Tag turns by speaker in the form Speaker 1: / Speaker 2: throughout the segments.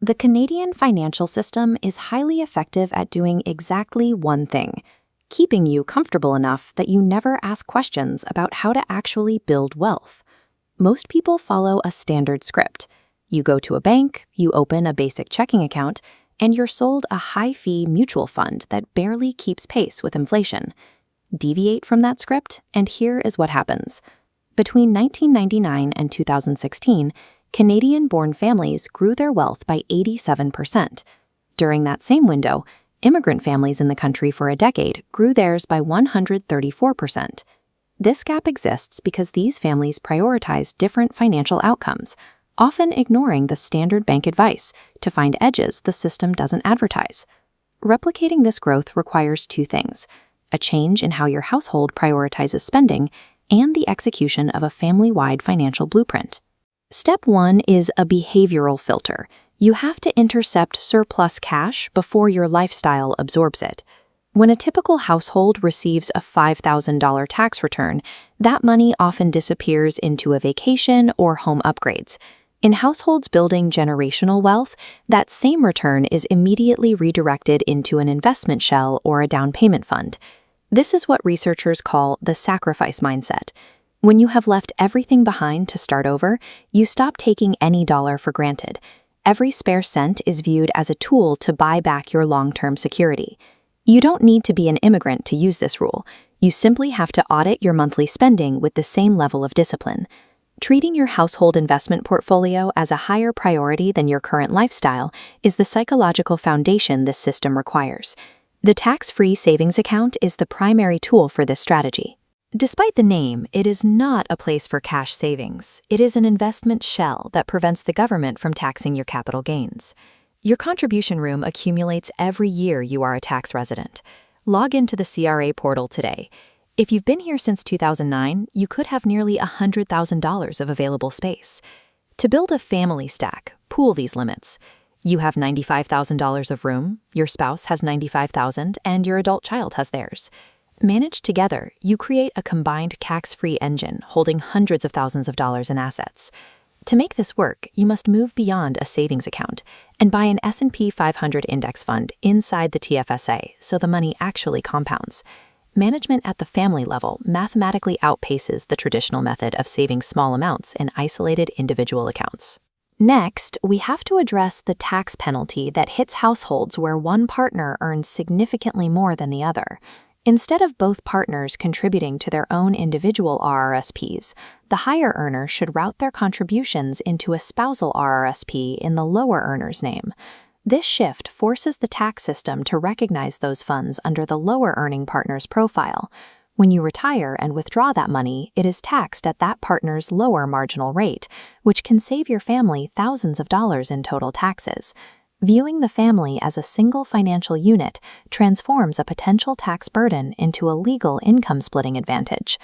Speaker 1: The Canadian financial system is highly effective at doing exactly one thing: keeping you comfortable enough that you never ask questions about how to actually build wealth. Most people follow a standard script. You go to a bank, you open a basic checking account, and you're sold a high-fee mutual fund that barely keeps pace with inflation. Deviate from that script, and here is what happens. Between 1999 and 2016, Canadian-born families grew their wealth by 87%. During that same window, immigrant families in the country for a decade grew theirs by 134%. This gap exists because these families prioritize different financial outcomes, often ignoring the standard bank advice to find edges the system doesn't advertise. Replicating this growth requires two things: a change in how your household prioritizes spending and the execution of a family-wide financial blueprint. Step 1 is a behavioral filter. You have to intercept surplus cash before your lifestyle absorbs it. When a typical household receives a $5,000 tax return, that money often disappears into a vacation or home upgrades. In households building generational wealth, that same return is immediately redirected into an investment shell or a down payment fund. This is what researchers call the sacrifice mindset. When you have left everything behind to start over, you stop taking any dollar for granted. Every spare cent is viewed as a tool to buy back your long-term security. You don't need to be an immigrant to use this rule. You simply have to audit your monthly spending with the same level of discipline. Treating your household investment portfolio as a higher priority than your current lifestyle is the psychological foundation this system requires. The tax-free savings account is the primary tool for this strategy. Despite the name, it is not a place for cash savings. It is an investment shell that prevents the government from taxing your capital gains. Your contribution room accumulates every year you are a tax resident. Log into the CRA portal today. If you've been here since 2009, you could have nearly $100,000 of available space. To build a family stack, pool these limits. You have $95,000 of room, your spouse has $95,000, and your adult child has theirs. Managed together, you create a combined tax-free engine holding hundreds of thousands of dollars in assets. To make this work, you must move beyond a savings account and buy an S&P 500 index fund inside the TFSA so the money actually compounds. Management at the family level mathematically outpaces the traditional method of saving small amounts in isolated individual accounts. Next, we have to address the tax penalty that hits households where one partner earns significantly more than the other. Instead of both partners contributing to their own individual RRSPs, the higher earner should route their contributions into a spousal RRSP in the lower earner's name. This shift forces the tax system to recognize those funds under the lower earning partner's profile. When you retire and withdraw that money, it is taxed at that partner's lower marginal rate, which can save your family thousands of dollars in total taxes. Viewing the family as a single financial unit transforms a potential tax burden into a legal income-splitting advantage.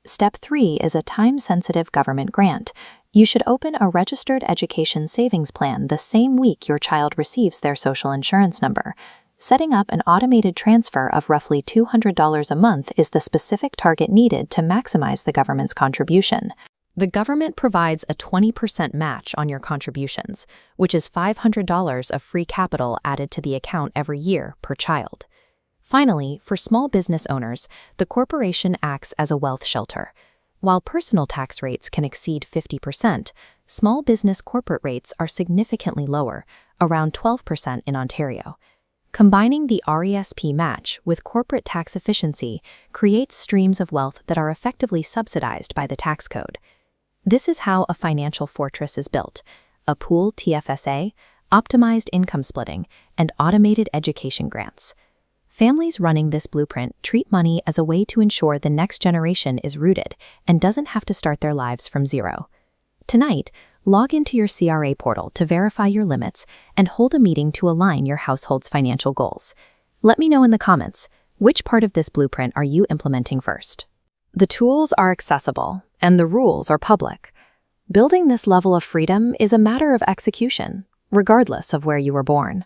Speaker 1: Step 3 is a time-sensitive government grant. You should open a registered education savings plan the same week your child receives their social insurance number. Setting up an automated transfer of roughly $200 a month is the specific target needed to maximize the government's contribution. The government provides a 20% match on your contributions, which is $500 of free capital added to the account every year per child. Finally, for small business owners, the corporation acts as a wealth shelter. While personal tax rates can exceed 50%, small business corporate rates are significantly lower, around 12% in Ontario. Combining the RESP match with corporate tax efficiency creates streams of wealth that are effectively subsidized by the tax code. This is how a financial fortress is built: a pooled TFSA, optimized income splitting, and automated education grants. Families running this blueprint treat money as a way to ensure the next generation is rooted and doesn't have to start their lives from zero. Tonight, log into your CRA portal to verify your limits and hold a meeting to align your household's financial goals. Let me know in the comments, which part of this blueprint are you implementing first? The tools are accessible, and the rules are public. Building this level of freedom is a matter of execution, regardless of where you were born.